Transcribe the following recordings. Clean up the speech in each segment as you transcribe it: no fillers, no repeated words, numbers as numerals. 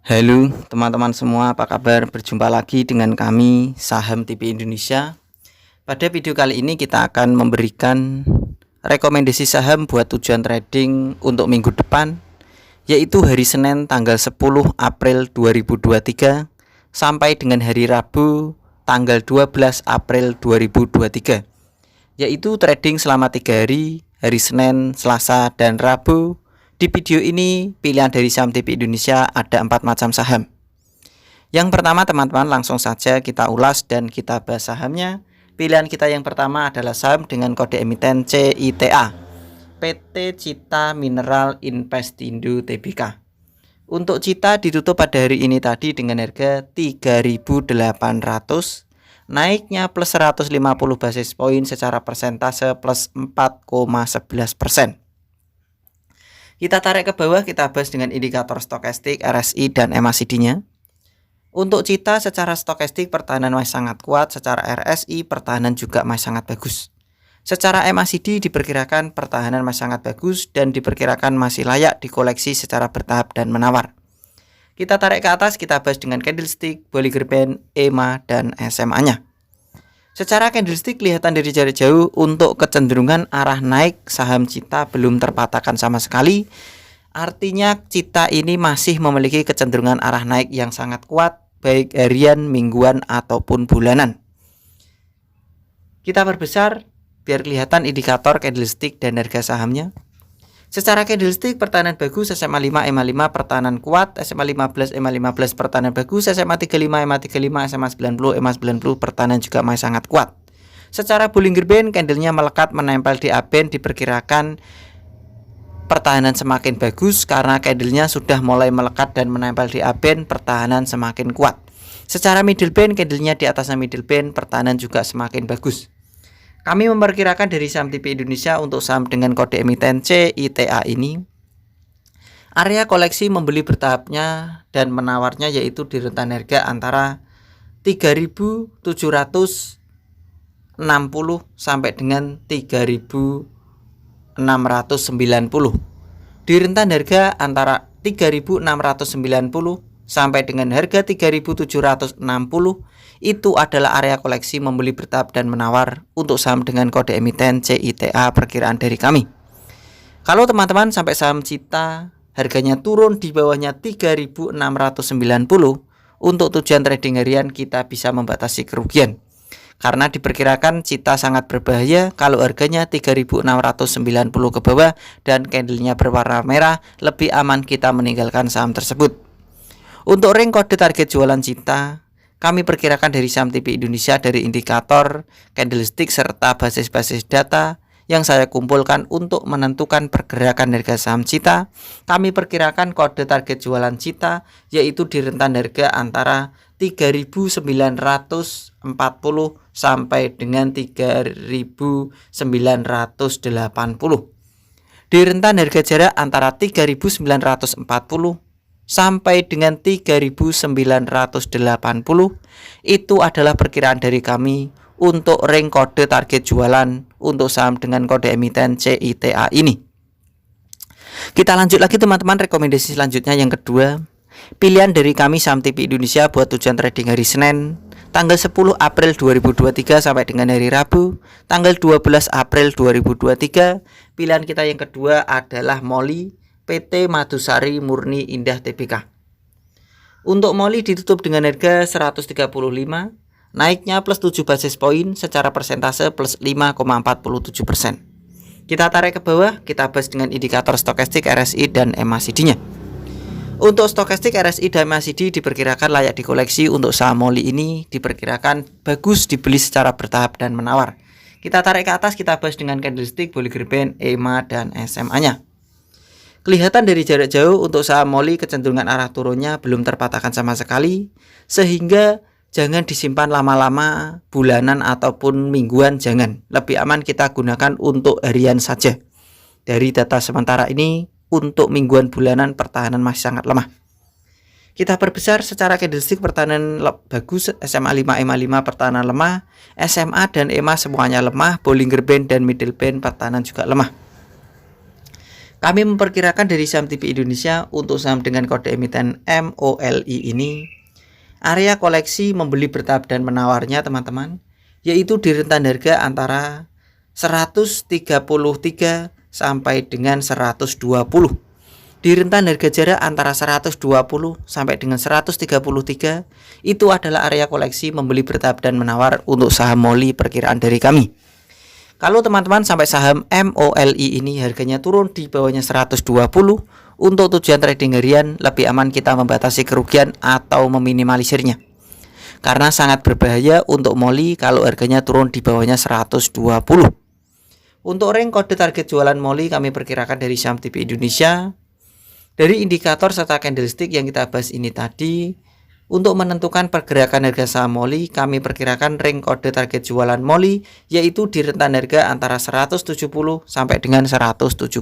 Halo teman-teman semua, apa kabar? Berjumpa lagi dengan kami Saham TV Indonesia. Pada video kali ini kita akan memberikan rekomendasi saham buat tujuan trading untuk minggu depan, yaitu hari Senin tanggal 10 April 2023 sampai dengan hari Rabu tanggal 12 April 2023, yaitu trading selama 3 hari Senin, Selasa, dan Rabu. Di video ini pilihan dari saham TV Indonesia ada 4 macam saham. Yang pertama teman-teman, langsung saja kita ulas dan kita bahas sahamnya. Pilihan kita yang pertama adalah saham dengan kode emiten CITA, PT Cita Mineral Investindo Tbk. Untuk Cita ditutup pada hari ini tadi dengan harga 3.800, naiknya plus 150 basis poin, secara persentase plus 4,11%. Kita tarik ke bawah, kita bahas dengan indikator stokastik, RSI, dan MACD-nya. Untuk Cita secara stokastik pertahanan masih sangat kuat, secara RSI pertahanan juga masih sangat bagus. Secara MACD diperkirakan pertahanan masih sangat bagus dan diperkirakan masih layak dikoleksi secara bertahap dan menawar. Kita tarik ke atas, kita bahas dengan candlestick, Bollinger Band, EMA, dan SMA-nya. Secara candlestick kelihatan dari jarak jauh untuk kecenderungan arah naik saham Cita belum terpatahkan sama sekali. Artinya Cita ini masih memiliki kecenderungan arah naik yang sangat kuat, baik harian, mingguan, ataupun bulanan. Kita perbesar biar kelihatan indikator candlestick dan harga sahamnya. Secara candlestick pertahanan bagus, SMA 5, EMA 5 pertahanan kuat, SMA 15, EMA 15 pertahanan bagus, SMA 35, EMA 35, SMA 90, EMA 90 pertahanan juga masih sangat kuat. Secara Bollinger Band candlenya melekat menempel di upband, diperkirakan pertahanan semakin bagus karena candlenya sudah mulai melekat dan menempel di upband, pertahanan semakin kuat. Secara middle band candlenya di atasnya middle band, pertahanan juga semakin bagus. Kami memperkirakan dari saham TV Indonesia untuk saham dengan kode emiten CITA ini, area koleksi membeli bertahapnya dan menawarnya yaitu di rentan harga antara 3.760 sampai dengan 3.690. Di rentan harga antara 3.690 sampai dengan harga 3.760 itu adalah area koleksi membeli bertahap dan menawar untuk saham dengan kode emiten CITA perkiraan dari kami. Kalau teman-teman sampai saham Cita harganya turun di bawahnya 3.690, untuk tujuan trading harian kita bisa membatasi kerugian. Karena diperkirakan Cita sangat berbahaya kalau harganya 3.690 ke bawah dan candlenya berwarna merah, lebih aman kita meninggalkan saham tersebut. Untuk range kode target jualan Cita, kami perkirakan dari saham TV Indonesia dari indikator, candlestick, serta basis-basis data yang saya kumpulkan untuk menentukan pergerakan harga saham Cita. Kami perkirakan kode target jualan Cita yaitu di rentan harga antara 3.940 sampai dengan 3.980. Di rentan harga jarak antara 3.940 sampai dengan 3.980 itu adalah perkiraan dari kami untuk range kode target jualan untuk saham dengan kode emiten CITA ini. Kita lanjut lagi teman-teman, rekomendasi selanjutnya yang kedua, pilihan dari kami saham TV Indonesia buat tujuan trading hari Senin tanggal 10 April 2023 sampai dengan hari Rabu tanggal 12 April 2023. Pilihan kita yang kedua adalah MOLI, PT Madusari Murni Indah Tbk. Untuk MOLI ditutup dengan harga 135, naiknya plus 7 basis poin, secara persentase plus 5,47%. Kita tarik ke bawah, kita bahas dengan indikator stokastik, RSI, dan MACD-nya. Untuk stokastik, RSI, dan MACD diperkirakan layak dikoleksi. Untuk saham MOLI ini diperkirakan bagus dibeli secara bertahap dan menawar. Kita tarik ke atas, kita bahas dengan candlestick, Bollinger Band, EMA, dan SMA-nya. Kelihatan dari jarak jauh untuk saham MOLI kecenderungan arah turunnya belum terpatahkan sama sekali, sehingga jangan disimpan lama-lama, bulanan ataupun mingguan, jangan. Lebih aman kita gunakan untuk harian saja. Dari data sementara ini untuk mingguan, bulanan pertahanan masih sangat lemah. Kita perbesar secara candlestick pertahanan bagus, SMA 5, EMA 5 pertahanan lemah, SMA dan EMA semuanya lemah, Bollinger Band dan Middle Band pertahanan juga lemah. Kami memperkirakan dari saham TV Indonesia untuk saham dengan kode emiten MOLI ini, area koleksi membeli bertahap dan menawarnya teman-teman, yaitu di rentan harga antara 133 sampai dengan 120. Di rentan harga jarak antara 120 sampai dengan 133 itu adalah area koleksi membeli bertahap dan menawar untuk saham MOLI perkiraan dari kami. Kalau teman-teman sampai saham MOLI ini harganya turun di bawahnya 120, untuk tujuan trading harian lebih aman kita membatasi kerugian atau meminimalisirnya. Karena sangat berbahaya untuk MOLI kalau harganya turun di bawahnya 120. Untuk range kode target jualan MOLI kami perkirakan dari saham TV Indonesia. Dari indikator serta candlestick yang kita bahas ini tadi, untuk menentukan pergerakan harga saham MOLI, kami perkirakan range kode target jualan MOLI yaitu di rentan harga antara 170 sampai dengan 175.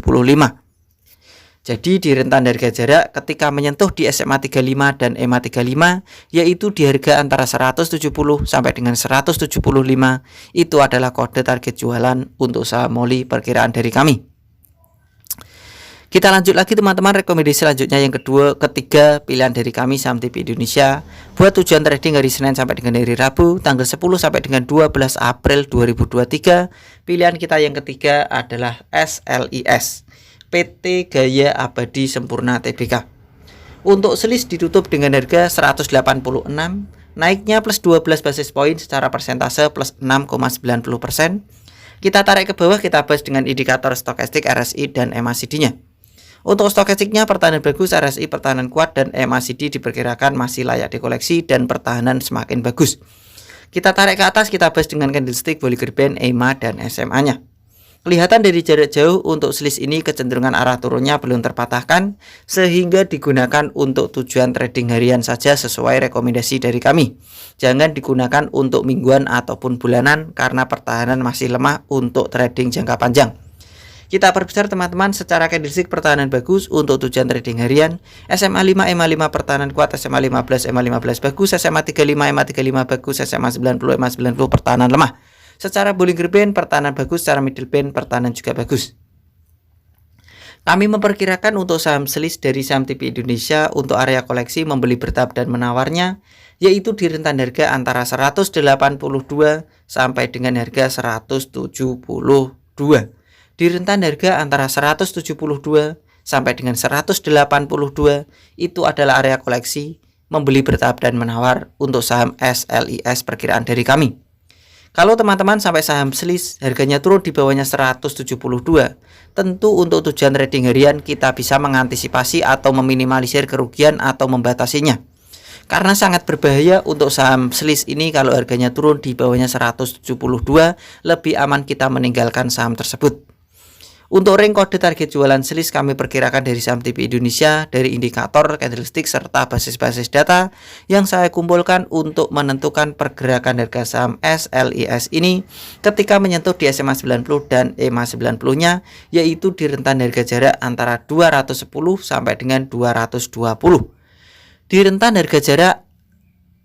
Jadi di rentan harga jarak ketika menyentuh di SMA 35 dan EMA 35 yaitu di harga antara 170 sampai dengan 175 itu adalah kode target jualan untuk saham MOLI perkiraan dari kami. Kita lanjut lagi teman-teman, rekomendasi selanjutnya yang ketiga pilihan dari kami saham TV Indonesia buat tujuan trading hari Senin sampai dengan hari Rabu tanggal 10 sampai dengan 12 April 2023. Pilihan kita yang ketiga adalah SLIS PT Gaya Abadi Sempurna Tbk. Untuk selis ditutup dengan harga 186, naiknya plus 12 basis poin secara persentase plus 6,90%. Kita tarik ke bawah, kita bahas dengan indikator stokastik RSI dan MACD-nya. Untuk stokastiknya pertahanan bagus, RSI pertahanan kuat, dan MACD diperkirakan masih layak dikoleksi dan pertahanan semakin bagus. Kita tarik ke atas, kita bahas dengan candlestick Bollinger Band, EMA, dan SMA-nya. Kelihatan dari jarak jauh untuk selis ini kecenderungan arah turunnya belum terpatahkan sehingga digunakan untuk tujuan trading harian saja sesuai rekomendasi dari kami. Jangan digunakan untuk mingguan ataupun bulanan karena pertahanan masih lemah untuk trading jangka panjang. Kita perbesar teman-teman, secara candlestick pertahanan bagus untuk tujuan trading harian. SMA 5, EMA 5 pertahanan kuat, SMA 15, EMA 15 bagus, SMA 35, EMA 35 bagus, SMA 90, EMA 90 pertahanan lemah. Secara Bollinger Band pertahanan bagus, secara middle band pertahanan juga bagus. Kami memperkirakan untuk saham selis dari saham TV Indonesia untuk area koleksi membeli bertahap dan menawarnya yaitu di rentan harga antara 182 sampai dengan harga 172. Di rentan harga antara 172 sampai dengan 182 itu adalah area koleksi membeli bertahap dan menawar untuk saham SLIS perkiraan dari kami. Kalau teman-teman sampai saham selis harganya turun di bawahnya 172, tentu untuk tujuan trading harian kita bisa mengantisipasi atau meminimalisir kerugian atau membatasinya. Karena sangat berbahaya untuk saham selis ini kalau harganya turun di bawahnya 172, lebih aman kita meninggalkan saham tersebut. Untuk range kode target jualan selis kami perkirakan dari saham TV Indonesia dari indikator, candlestick, serta basis-basis data yang saya kumpulkan untuk menentukan pergerakan harga saham SLIS ini ketika menyentuh di SMA 90 dan EMA 90-nya yaitu di rentan harga jarak antara 210 sampai dengan 220. Di rentan harga jarak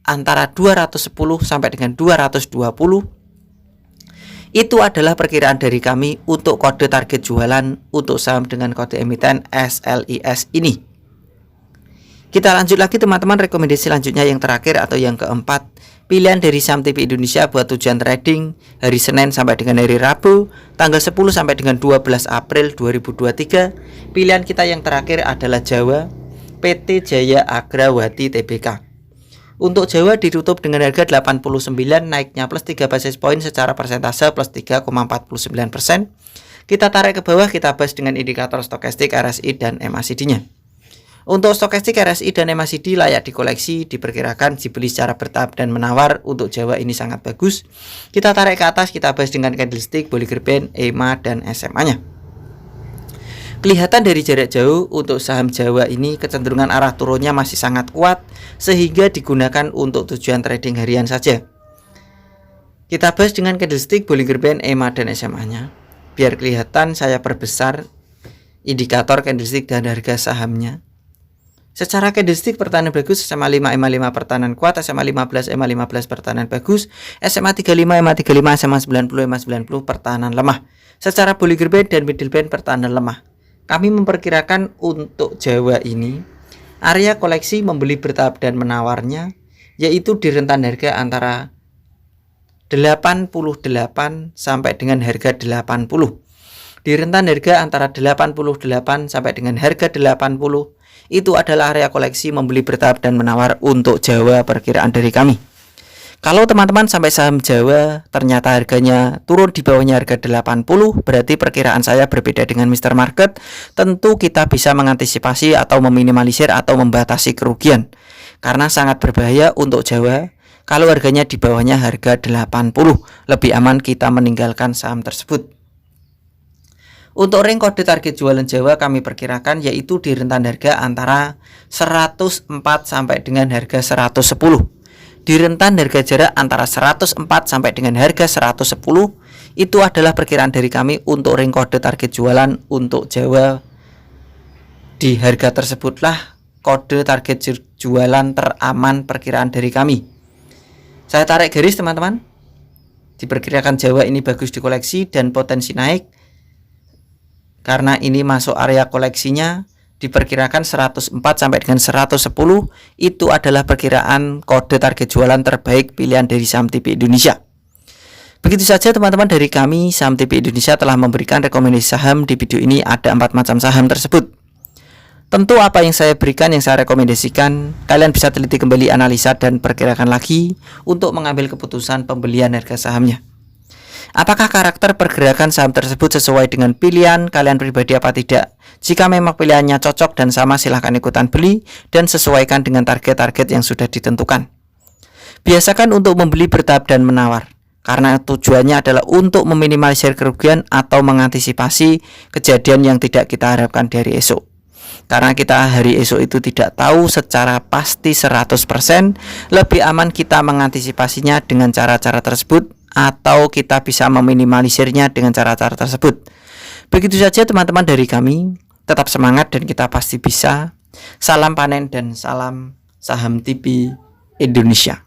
antara 210 sampai dengan 220 itu adalah perkiraan dari kami untuk kode target jualan untuk saham dengan kode emiten SLIS ini. Kita lanjut lagi teman-teman, rekomendasi selanjutnya yang terakhir atau yang keempat, pilihan dari saham TV Indonesia buat tujuan trading hari Senin sampai dengan hari Rabu tanggal 10 sampai dengan 12 April 2023. Pilihan kita yang terakhir adalah Jawa PT Jaya Agrawati Tbk. Untuk Jawa ditutup dengan harga 89, naiknya plus 3 basis poin secara persentase plus 3,49%. Kita tarik ke bawah, kita bahas dengan indikator stokastik RSI dan MACD-nya. Untuk stokastik RSI dan MACD layak dikoleksi, diperkirakan dibeli secara bertahap dan menawar. Untuk Jawa ini sangat bagus. Kita tarik ke atas, kita bahas dengan candlestick Bollinger Band, EMA, dan SMA-nya. Kelihatan dari jarak jauh untuk saham Jawa ini kecenderungan arah turunnya masih sangat kuat sehingga digunakan untuk tujuan trading harian saja. Kita bahas dengan candlestick Bollinger Band, EMA, dan SMA-nya. Biar kelihatan saya perbesar indikator candlestick dan harga sahamnya. Secara candlestick pertahanan bagus, SMA 5, EMA 5 pertahanan kuat, SMA 15, EMA 15 pertahanan bagus, SMA 35, EMA 35, SMA 90, EMA 90 pertahanan lemah. Secara Bollinger Band dan middle band pertahanan lemah. kami memperkirakan untuk Jawa ini area koleksi membeli bertahap dan menawarnya yaitu di rentan harga antara 88 sampai dengan harga 80. Di rentan harga antara 88 sampai dengan harga 80 itu adalah area koleksi membeli bertahap dan menawar untuk Jawa perkiraan dari kami. Kalau teman-teman sampai saham Jawa ternyata harganya turun di bawahnya harga 80, berarti perkiraan saya berbeda dengan Mr. Market. Tentu kita bisa mengantisipasi atau meminimalisir atau membatasi kerugian. Karena sangat berbahaya untuk Jawa kalau harganya di bawahnya harga 80. Lebih aman kita meninggalkan saham tersebut. Untuk ring kode target jualan Jawa kami perkirakan yaitu di rentan harga antara 104 sampai dengan harga 110. Di rentan harga jarak antara 104 sampai dengan harga 110 itu adalah perkiraan dari kami untuk ring kode target jualan untuk Jawa. Di harga tersebutlah kode target jualan teraman perkiraan dari kami. Saya tarik garis teman-teman. Diperkirakan Jawa ini bagus di koleksi dan potensi naik. Karena ini masuk area koleksinya, diperkirakan 104 sampai dengan 110 itu adalah perkiraan kode target jualan terbaik pilihan dari Saham TP Indonesia. Begitu saja teman-teman dari kami, Saham TP Indonesia telah memberikan rekomendasi saham. Di video ini ada 4 macam saham tersebut. Tentu apa yang saya berikan, yang saya rekomendasikan, kalian bisa teliti kembali, analisa dan perkirakan lagi untuk mengambil keputusan pembelian harga sahamnya. Apakah karakter pergerakan saham tersebut sesuai dengan pilihan kalian pribadi apa tidak? Jika memang pilihannya cocok dan sama, silahkan ikutan beli dan sesuaikan dengan target-target yang sudah ditentukan. Biasakan untuk membeli bertahap dan menawar, karena tujuannya adalah untuk meminimalisir kerugian atau mengantisipasi kejadian yang tidak kita harapkan dari esok. Karena kita hari esok itu tidak tahu secara pasti 100%, lebih aman kita mengantisipasinya dengan cara-cara tersebut atau kita bisa meminimalisirnya dengan cara-cara tersebut. Begitu saja teman-teman dari kami. Tetap semangat dan kita pasti bisa. Salam panen dan salam saham TP Indonesia.